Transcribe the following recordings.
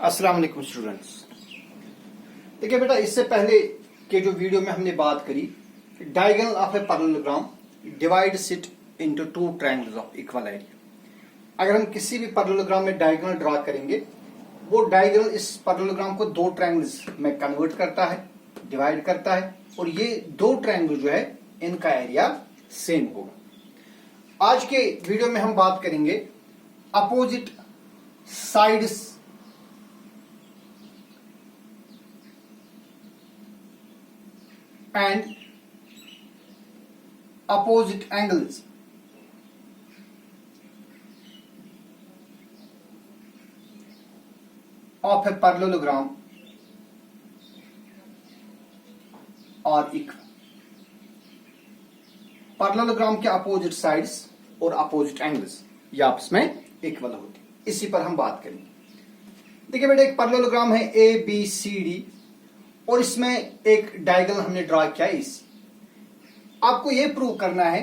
अस्सलाम वालेकुम स्टूडेंट्स। देखिए बेटा, इससे पहले के जो वीडियो में हमने बात करी diagonal of a parallelogram divides it into two triangles of equal area. अगर हम किसी भी पैरेललोग्राम में डायगोनल ड्रा करेंगे, वो डायगोनल इस पैरेललोग्राम को दो ट्रायंगल्स में कन्वर्ट करता है, डिवाइड करता है, और ये दो ट्रायंगल जो है इनका एरिया सेम होगा। आज के वीडियो में हम बात करेंगे opposite sides and opposite angles of a parallelogram are equal। Parallelogram के अपोजिट साइड्स और अपोजिट एंगल्स ये आपस में इक्वल होती, इसी पर हम बात करेंगे। देखिए बेटा, एक पैरेललोग्राम है ए बी सी डी और इसमें एक डायगोनल हमने ड्रा किया है इस। आपको यह प्रूव करना है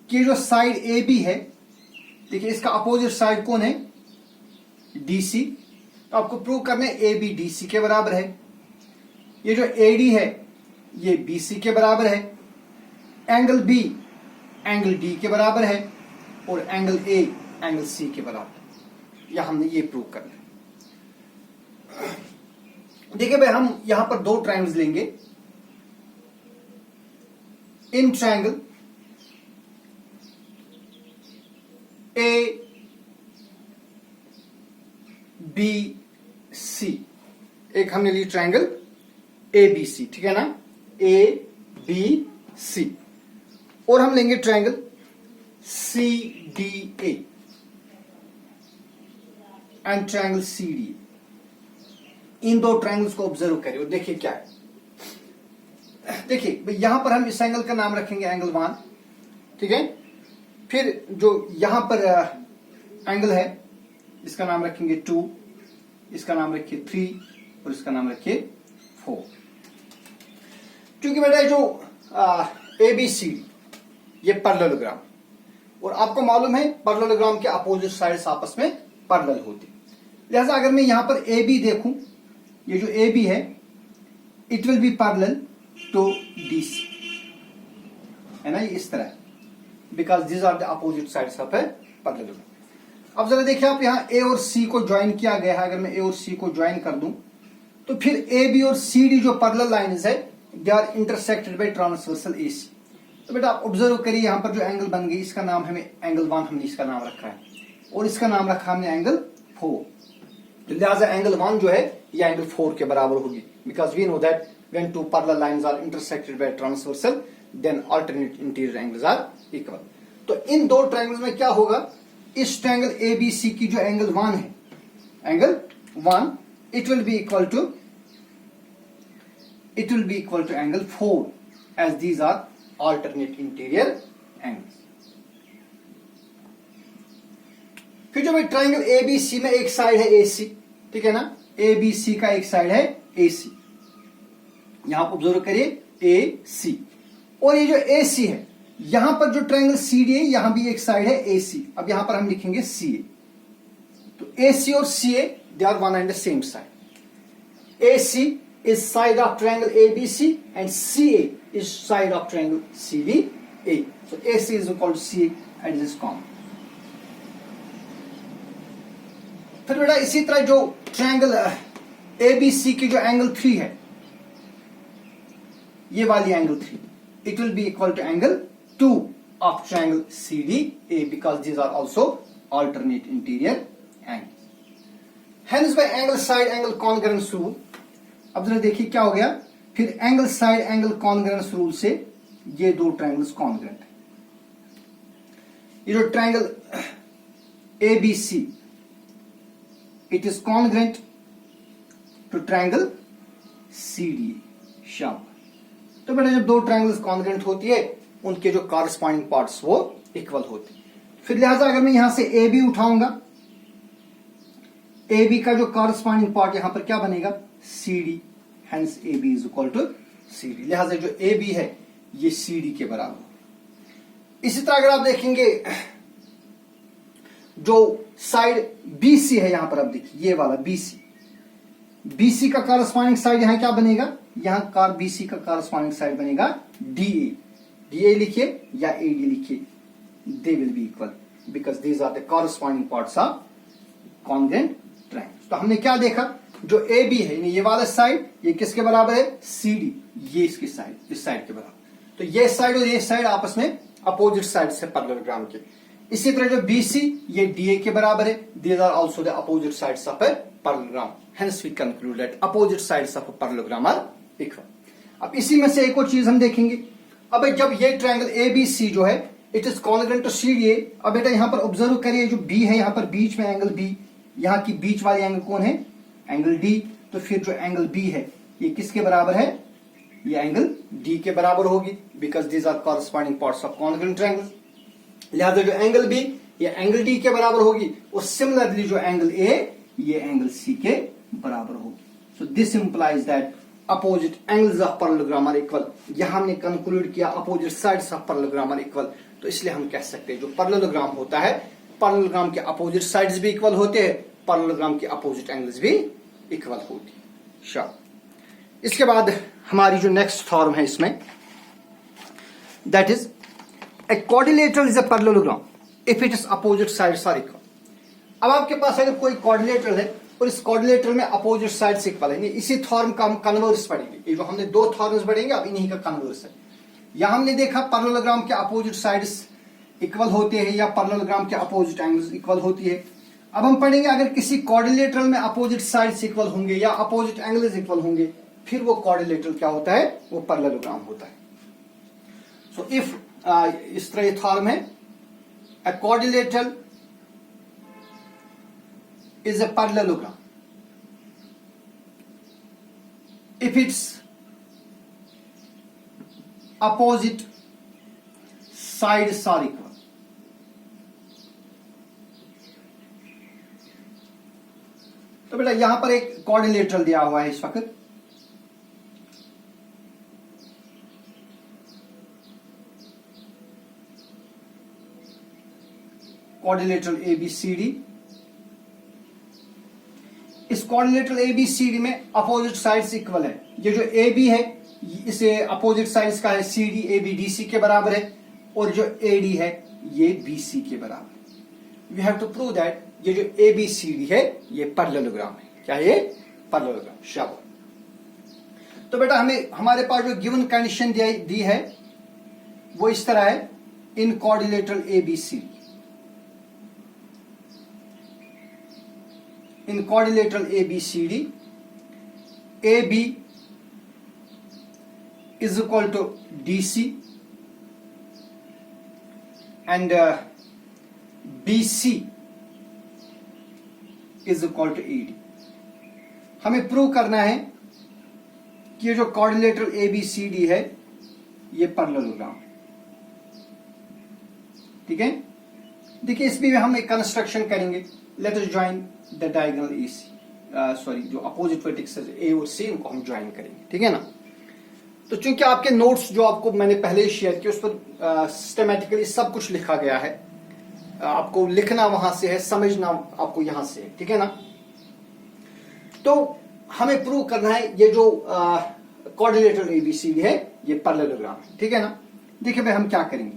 कि जो साइड ए बी है, देखिए इसका अपोजिट साइड कौन है, डी सी। तो आपको प्रूव करना है ए बी डी सी के बराबर है। ये जो ए डी है ये बी सी के बराबर है। एंगल बी एंगल डी के बराबर है और एंगल ए एंगल सी के बराबर है। या हमने ये प्रूव करना है। देखिए भाई, हम यहां पर दो ट्रायंगल्स लेंगे। इन ट्रायंगल ए बी सी, एक हमने ली ट्रायंगल ए बी सी, ठीक है ना, ए बी सी। और हम लेंगे triangle C D A and triangle C D. इन दो ट्रायंगल्स को ऑब्जर्व करिए और देखिए क्या है। देखिए यहां पर हम इस एंगल का नाम रखेंगे एंगल 1, ठीक है। फिर जो यहां पर एंगल है इसका नाम रखेंगे 2, इसका नाम रखिए 3 और इसका नाम रखिए 4। क्योंकि बेटा जो ए बी सी ये पैरेललोग्राम, और आपको मालूम है पैरेललोग्राम के अपोजिट साइड्स आपस में पैरेलल होती। लिहाजा अगर मैं यहां पर ए बी देखूं, ये जो ए बी है it will be parallel to D C, है ना, ये इस तरह, because this are the opposite sides of a parallelogram. अब जरा देखिए, आप यहां ए और सी को ज्वाइन किया गया है। अगर मैं ए और सी को ज्वाइन कर दूं तो फिर ए बी और सी डी जो पैरेलल लाइंस है they are intersected by transversal A C. तो बेटा आप ऑब्जर्व करिए, यहां पर जो एंगल बन गई इसका नाम हमें एंगल 1 हमने इसका नाम रखा है और इसका नाम रखा हमने एंगल 4। लिहाजा एंगल 1 जो है ये एंगल 4 के बराबर होगी, because we know that when two parallel lines are intersected by transversal then alternate interior angles are equal. तो इन दो ट्रायंगल्स में क्या होगा, इस ट्रायंगल ए बी सी की जो एंगल 1 है, angle 1 it will be equal to angle 4 as these are alternate interior angles. फिर जो भाई ट्रायंगल ए बी सी में एक साइड है ए सी, ठीक है ना, ए बी सी का एक साइड है ए सी। यहां पर ऑब्जर्व करिए ए सी, और ये जो ए सी है यहां पर जो ट्रायंगल सी डी है यहां भी एक साइड है ए सी। अब यहां पर हम लिखेंगे सी ए। तो ए सी और C A they are one and the same side. A C is side of triangle A B C and C A is side of triangle C D A. So A C is equal to C A and this common. फिर बेटा इसी तरह जो triangle A B सी की जो angle 3 है, ये वाली angle 3, it will be equal to angle 2 of triangle C D A, because these are also alternate interior angles. Hence by angle side angle congruence rule. अब जरा देखिए क्या हो गया, फिर angle side angle congruence rule से ये दो ट्रायंगल्स कॉन्ग्रुएंट है। ये जो triangle A B C it is congruent to triangle CD। शाबाश। तो बेटा जब दो ट्रायंगल्स कॉन्ग्रुएंट होती है उनके जो कॉरस्पॉन्डिंग पार्ट्स वो इक्वल होते हैं। फिर लिहाजा अगर मैं यहां से ए बी उठाऊंगा, ए बी का जो कॉरस्पॉन्डिंग पार्ट यहां पर क्या बनेगा, C D. Hence A B is equal to C D. लिहाजा जो ए बी है ये सी डी के बराबर। इसी तरह अगर आप देखेंगे जो साइड BC है यहां पर, अब देखिए ये वाला BC, BC का कॉरस्पॉन्डिंग साइड यहां क्या बनेगा, यहां BC का कॉरस्पॉन्डिंग साइड बनेगा DA। DA लिखिए या AD लिखिए, they will be equal because these are the corresponding parts of congruent triangle. तो हमने क्या देखा, जो AB है ये वाला साइड ये किसके बराबर है, CD, ये इसकी साइड, इस साइड के बराबर। तो ये साइड और ये साइड आपस में अपोजिट साइड से पैरेललोग्राम के। इसी तरह जो BC ये DA के बराबर है, these are also the opposite sides of a parallelogram, hence we conclude that opposite sides of a parallelogram are equal. अब इसी में से एक और चीज हम देखेंगे। अब जब ये ट्रायंगल ABC जो है it is congruent to CDA। अब बेटा यहां पर ऑब्जर्व करिए, जो B है यहां पर बीच में एंगल B, यहां की बीच वाले एंगल कौन है, एंगल D। तो फिर जो एंगल B है ये किसके बराबर है, ये एंगल D के बराबर होगी because these are corresponding parts of congruent triangle. लिहाजा जो एंगल B ये एंगल D के बराबर होगी और सिमिलरली जो एंगल A ये एंगल C के बराबर होगी। So this implies that opposite angles of parallelogram are equal. यहां हमने कंक्लूड किया opposite sides of parallelogram are equal. तो इसलिए हम कह सकते हैं जो पैरेललोग्राम होता है, पैरेललोग्राम के अपोजिट साइड्स भी इक्वल होते हैं, पैरेललोग्राम के अपोजिट एंगल्स भी इक्वल होती है। श्योर। इसके बाद हमारी जो नेक्स्ट फॉर्म है इसमें, that is a quadrilateral is a parallelogram if it is opposite sides are equal. अब आपके पास अगर कोई क्वाड्रिलेटरल है और इस क्वाड्रिलेटरल में अपोजिट साइड्स इक्वल है, इसी थॉर्म का हम कन्वर्स पढ़ेंगे। ये जो हमने दो थॉर्म्स पढ़ेंगे अब इन्हीं का कन्वर्स है। यहां हमने देखा पैरेललोग्राम के अपोजिट साइड्स इक्वल होते हैं या पैरेललोग्राम के अपोजिट एंगल्स इक्वल होती है। अब हम पढ़ेंगे अगर किसी क्वाड्रिलेटरल में अपोजिट साइड्स इक्वल होंगे या अपोजिट एंगल्स इक्वल होंगे, फिर वो क्वाड्रिलेटरल क्या होता है, वो पैरेललोग्राम होता है। सो इफ इस तरह थॉर्म है, अ quadrilateral is a parallelogram if its opposite sides are equal। तो बेटा यहां पर एक क्वाड्रिलेटरल दिया हुआ है इस वक्त, क्वाड्रिलेटरल ABCD। इस क्वाड्रिलेटरल ABCD में अपोजिट साइड्स इक्वल है। ये जो AB है इसे अपोजिट साइड्स का है CD, AB DC के बराबर है और जो AD है ये BC के बराबर है। We have to prove that ये जो ABCD है ये पैरेललोग्राम है। क्या ये पैरेललोग्राम? शाबाश। तो बेटा हमें हमारे पास जो गिवन कंडीशन दी है वो इस तरह है, इन quadrilateral ABCD, in quadrilateral ABCD, AB is equal to DC and BC is equal to AD। हमें प्रूव करना है कि ये जो क्वाड्रिलेटरल ABCD है ये पैरेललोग्राम है। ठीक है, देखिए इसमें हम एक कंस्ट्रक्शन करेंगे। Let us join the diagonal AC, sorry जो अपोजिट वर्टिसेस A और C इनको हम ज्वाइन करेंगे। ठीक है ना। तो चूंकि आपके नोट्स जो आपको मैंने पहले ही शेयर किए उस पर सिस्टमैटिकली सब कुछ लिखा गया है, आपको लिखना वहां से है, समझना आपको यहां से है। ठीक है ना। तो हमें प्रूव करना है ये जो क्वाड्रिलेटरल ABCD है ये पैरेललोग्राम है। ठीक है ना। देखिए भाई हम क्या करेंगे,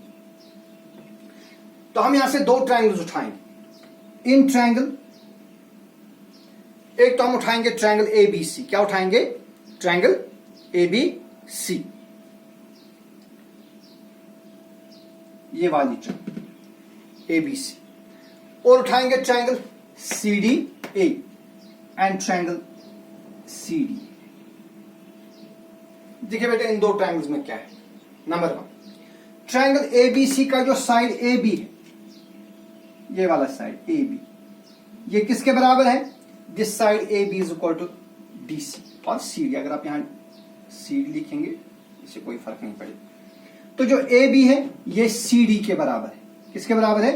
तो हम यहां से दो ट्रायंगल्स उठाएंगे। इन ट्रायंगल एक तो हम उठाएंगे ट्रायंगल ABC। क्या उठाएंगे? ट्रायंगल ABC, ये वाली ट्रायंगल ABC। और उठाएंगे triangle CDA and triangle CD। देखिए बेटा इन दो ट्रायंगल्स में क्या है। नंबर 1, ट्रायंगल ABC का जो साइड AB है, ये वाला साइड AB, ये किसके बराबर है? This side AB is equal to DC और CD। अगर आप यहां CD लिखेंगे इससे कोई फर्क नहीं पड़ेगा। तो जो AB है ये CD के बराबर है। किसके बराबर है?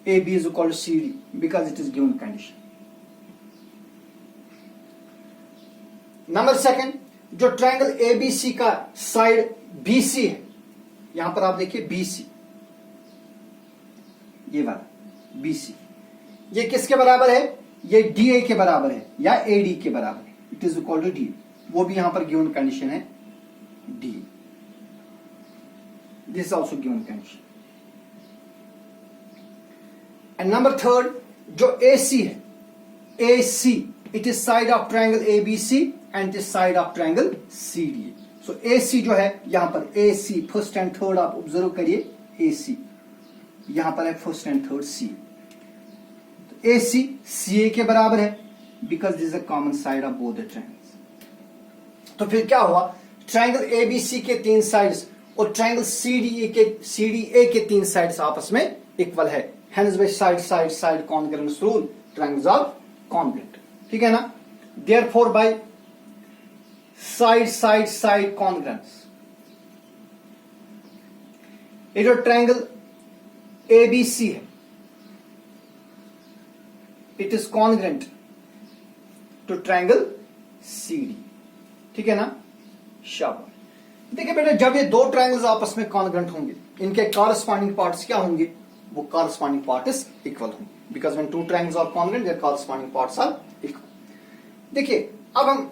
AB is equal to CD because it is given condition. Number 2, जो ट्रायंगल ABC का साइड BC है, यहां पर आप देखिए BC, ये वाला BC, ये किसके बराबर है? ये DA के बराबर है या AD के बराबर है। It is equal to D, वो भी यहां पर गिवन कंडीशन है D, this is also given condition. And number third, जो AC है, AC it is side of triangle ABC and it is side of triangle CDA। So AC जो है यहां पर AC फर्स्ट एंड थर्ड आप observe करिए, AC यहां पर है फर्स्ट एंड थर्ड C, तो AC CA के बराबर है because this is a common side of both the triangles. तो फिर क्या हुआ, ट्रायंगल ABC के 3 साइड्स और ट्रायंगल CDA के 3 साइड्स आपस में इक्वल है, hence by side side side congruence rule triangles are congruent, ठीक है ना। Therefore by side side side congruence, ये जो ट्रायंगल ABC है it is congruent to triangle CD, ठीक है ना। शाबाश। देखिए बेटा, जब ये दो ट्रायंगल्स आपस में कॉन्ग्रुएंट होंगे, इनके कॉरस्पॉन्डिंग पार्ट्स क्या होंगे, वो कॉरस्पॉन्डिंग पार्ट्स इक्वल होंगे, because when two triangles are congruent their corresponding parts are equal. देखिए अब हम,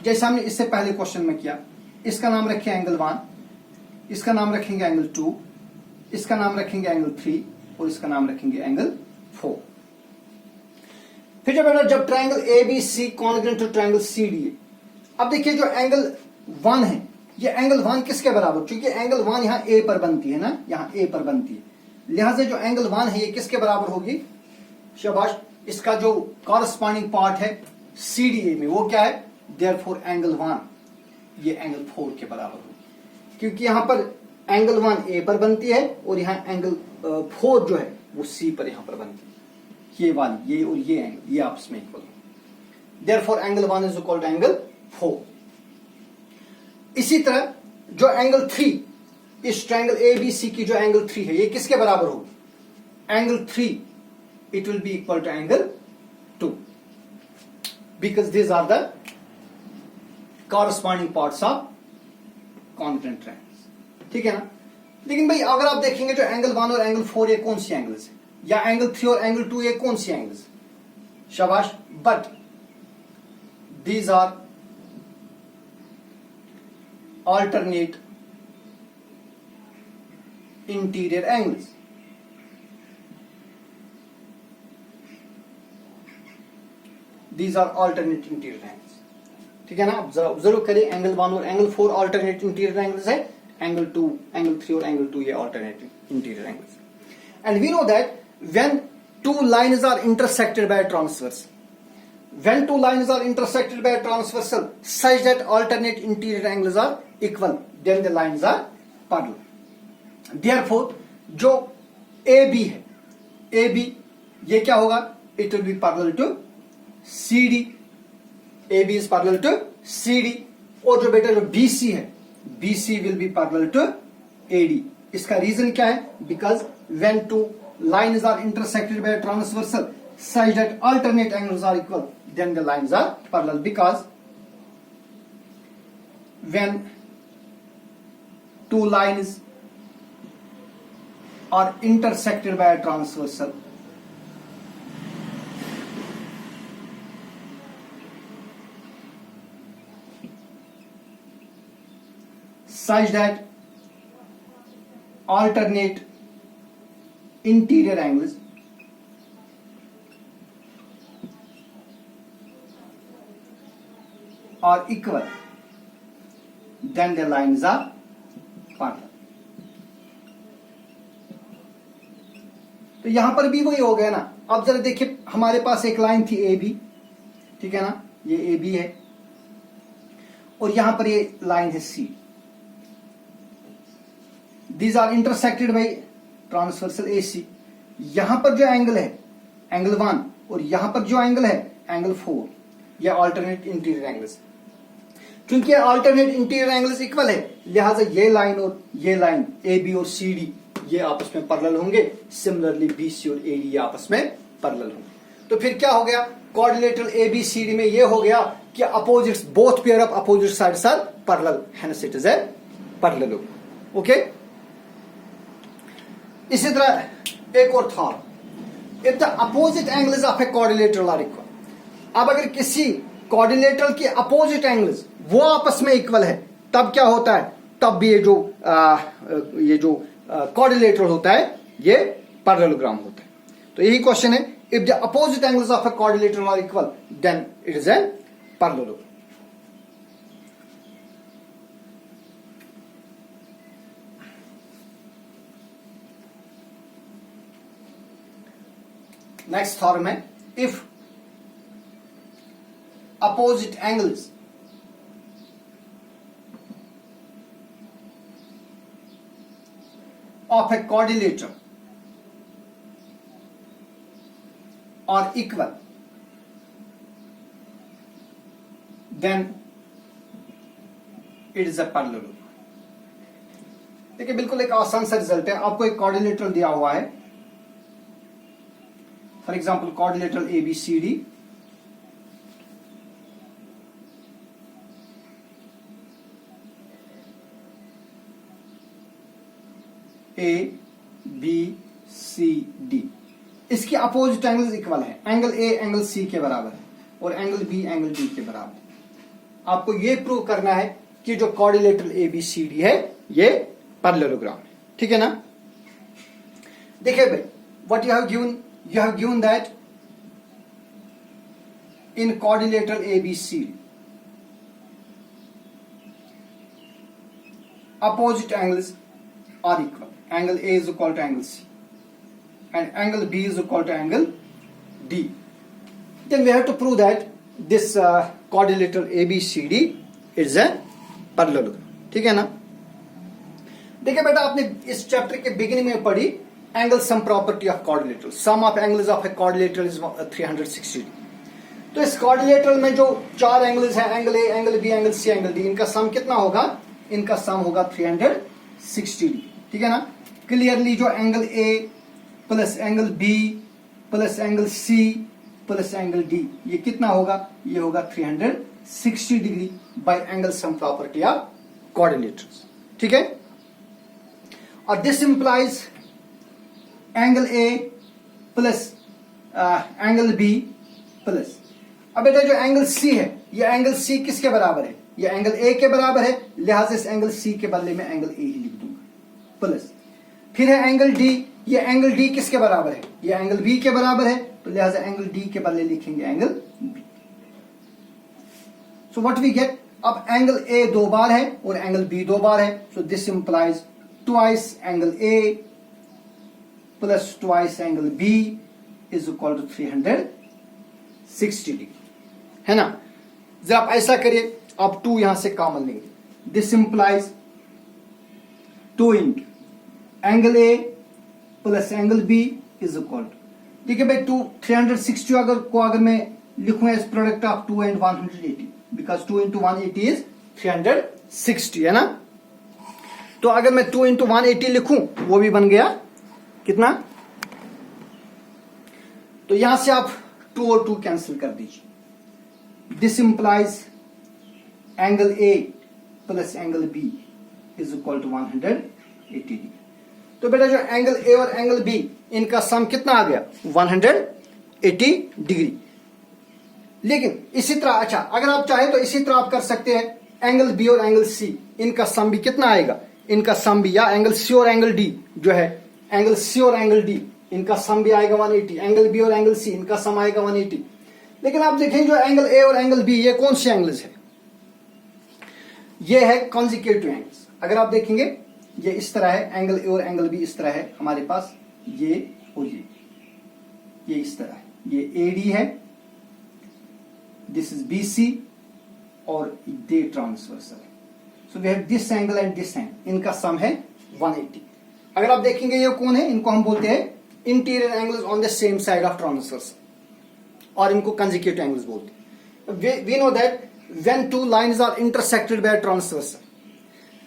जैसे हमने इससे पहले क्वेश्चन में किया, इसका नाम रखें एंगल 1, इसका नाम रखेंगे एंगल 2, इसका नाम रखेंगे एंगल 3 और इसका नाम रखेंगे एंगल 4। फिर जब triangle ABC congruent to triangle CDA, अब देखिए जो एंगल 1 है, ये एंगल 1 किसके बराबर, क्योंकि एंगल 1 यहां A पर बनती है ना, यहां A पर बनती है, लिहाजा जो एंगल 1 है ये किसके बराबर होगी, शाबाश, इसका जो कॉरस्पॉन्डिंग पार्ट है CDA में वो क्या है, देयरफॉर एंगल 1 ये एंगल 4 के बराबर होगी, क्योंकि यहां पर एंगल 1 A पर बनती है और यहां एंगल 4 जो है वो C पर यहां पर बनती है, ये वाली, ये और ये एंगल ये आपस में इक्वल है, therefore angle 1 is equal to angle 4। इसी तरह जो एंगल 3, इस ट्रायंगल ABC की जो एंगल 3 है ये किसके बराबर होगी, angle 3 it will be equal to angle 2 because these are the corresponding parts of congruent triangles, ठीक है ना। लेकिन भाई अगर आप देखेंगे जो एंगल 1 और एंगल 4 ये कौन सी एंगल्स है, या एंगल 3 और एंगल 2 ये कौन सी एंगल्स, शाबाश, but these are alternate interior angles, these are alternate interior angles, ठीक है ना। अब जरा ऑब्जर्व करें, एंगल 1 और एंगल 4 alternate interior angles है, एंगल 2, एंगल 3 और एंगल 2 ये alternate interior angles, and we know that when two lines are intersected by a transverse, when two lines are intersected by a transversal such that alternate interior angles are equal, then the lines are parallel. Therefore जो AB है, AB ये क्या होगा, it will be parallel to CD, AB is parallel to CD, और जो बेटा जो BC है, BC will be parallel to AD। इसका रीजन क्या है, because when two lines are intersected by a transversal such that alternate angles are equal, then the lines are parallel, because when two lines are intersected by a transversal such that alternate interior angles are equal, then the lines are parallel। तो यहां पर भी वही हो गया ना। अब जरा देखिए, हमारे पास एक लाइन थी AB, ठीक है ना, ये AB है, और यहां पर ये लाइन है C, these are intersected by transversal AC। यहां पर जो एंगल है एंगल 1 और यहां पर जो एंगल है एंगल 4, ये अल्टरनेट इंटीरियर एंगल्स। क्योंकि अल्टरनेट इंटीरियर एंगल्स इक्वल है, लिहाजा ये लाइन और ये लाइन AB और CD ये आपस में पैरेलल होंगे, सिमिलरली BC और AD ये आपस में पैरेलल होंगे। तो फिर क्या हो गया, कोऑर्डिनेटर ABCD में ये हो गया कि opposites, both pair of opposite sides are parallel, hence it is a parallelogram. Okay, इसी तरह एक और था, if the opposite angles of a coordinator are equal. अब अगर किसी क्वाड्रिलेटरल के अपोजिट एंगल्स वो आपस में इक्वल है, तब क्या होता है, तब भी ये जो क्वाड्रिलेटरल होता है ये पैरेललोग्राम होता है। तो यही क्वेश्चन है, if the opposite angles of a quadrilateral are equal then it is a parallelogram. Next theorem है, इफ opposite angles of a quadrilateral are equal, then it is a parallelogram। देखिए बिल्कुल एक आसान सा रिजल्ट है, आपको एक क्वाड्रिलेटरल दिया हुआ है, for example quadrilateral ABCD, ABCD, इसके अपोजिट एंगल्स इक्वल है, एंगल A एंगल C के बराबर है और एंगल B एंगल D के बराबर है। आपको ये प्रूव करना है कि जो क्वाड्रिलेटरल ABCD है ये पैरेललोग्राम है, ठीक है ना। देखिए भाई, what you have given that in quadrilateral ABCD opposite angles are equal, angle A is equal to angle C and angle B is equal to angle D, then we have to prove that this quadrilateral ABCD is a parallelogram, ठीक है ना। देखिए बेटा, आपने इस chapter के beginning में पढ़ी angle sum property of quadrilateral, sum of angles of a quadrilateral is 360 degree. तो इस क्वाड्रिलेटरल में जो चार एंगल्स हैं, angle A angle B angle C angle D, इनका सम कितना होगा, इनका सम होगा 360 डिग्री, ठीक है ना। क्लियरली जो angle A plus angle B plus angle C plus angle D, ये कितना होगा, ये होगा 360 degree by angle sum property of quadrilaterals, ठीक है। और this implies angle A plus angle B plus, अब बेटा जो एंगल C है, ये एंगल C किसके बराबर है, ये एंगल A के बराबर है, लिहाजा इस एंगल C के बदले में एंगल A ही लिख दूंगा, प्लस फिर है एंगल D, ये एंगल D किसके बराबर है, ये एंगल B के बराबर है, तो लिहाजा एंगल D के बदले लिखेंगे angle B। So what we get, अब एंगल A दो बार है और एंगल B दो बार है, so this implies twice angle A plus twice angle B is equal to 360 degree, है ना। जरा आप ऐसा करिए, आप 2 यहां से कॉमन लेंगे, this implies 2 into angle A plus angle B is equal to, देखिए भाई 360 अगर मैं लिखूं as product of 2 and 180, because 2 into 180 is 360, है ना। तो अगर मैं 2 into 180 लिखूं, वो भी बन गया कितना, तो यहां से आप 2 और 2 कैंसिल कर दीजिए, this implies angle A plus angle B is equal to 180 degree. तो बेटा जो एंगल A और एंगल B, इनका सम कितना आ गया, 180 डिग्री। लेकिन इसी तरह, अच्छा अगर आप चाहे तो इसी तरह आप कर सकते हैं, एंगल B और एंगल C, इनका सम भी कितना आएगा, इनका सम भी, या एंगल C और एंगल D जो है, एंगल C और एंगल D इनका सम भी आएगा 180, एंगल B और एंगल C इनका सम आएगा 180। लेकिन आप देखें जो एंगल A और एंगल B, ये कौन से एंगल्स है, ये है कॉन्जिक्यूटिव एंगल्स। अगर आप देखेंगे ये इस तरह है, एंगल A और एंगल B इस तरह है हमारे पास, ये और ये इस तरह है, ये AD है, दिस इज BC और दे ट्रांसवर्सल है। So we have this angle and this angle, इनका सम है 180। अगर आप देखेंगे ये कौन है, इनको हम बोलते हैं interior angles on the same side of transversal, और इनको कंजिक्यूटिव एंगल्स बोलते हैं। We know that when two lines are intersected by transversal,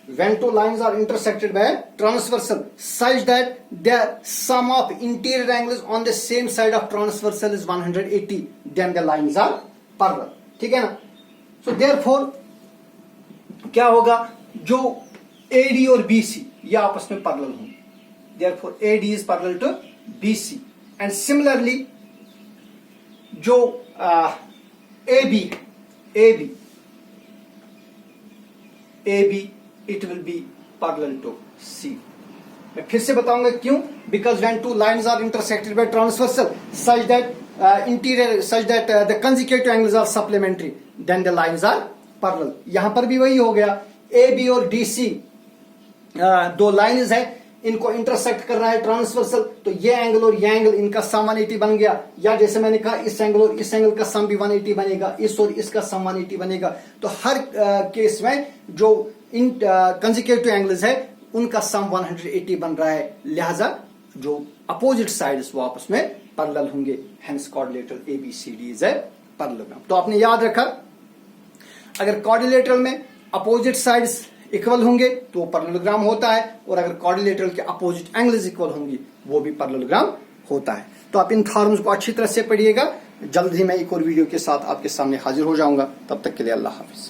when two lines are intersected by transversal such that the sum of interior angles on the same side of transversal is 180, then the lines are parallel, ठीक है ना। so therefore क्या होगा, जो AD और BC ये आपस में parallel होंगे, therefore AD is parallel to BC, and similarly जो AB AB, it will be parallel to C. मैं फिर से बताऊंगा क्यों, because when two lines are intersected by transversal such that the consecutive angles are supplementary, then the lines are parallel. यहां पर भी वही हो गया, AB और DC दो लाइन्स है, इनको इंटरसेक्ट कर रहा है ट्रांसवर्सल, तो ये एंगल और ये एंगल इनका सम 180 बन गया, या जैसे मैंने कहा इस एंगल और इस एंगल का सम भी 180 बनेगा, इस और इसका सम 180 बनेगा। तो हर केस में जो इन कंसेक्यूटिव एंगल्स है उनका सम 180 बन रहा है, लिहाजा जो अपोजिट साइड्स वो आपस में पैरेलल होंगे, hence quadrilateral ABCD is a parallelogram. तो आपने याद रखा, अगर क्वाड्रिलेटरल में अपोजिट साइड्स इक्वल होंगे तो वो पैरेललोग्राम होता है, और अगर क्वाड्रिलेटरल के अपोजिट एंगल्स इक्वल होंगी वो भी पैरेललोग्राम होता है। तो आप इन थॉर्म्स को अच्छी तरह से पढ़िएगा। जल्द ही मैं एक और वीडियो के साथ आपके सामने हाजिर हो जाऊंगा, तब तक के लिए अल्लाह हाफिज।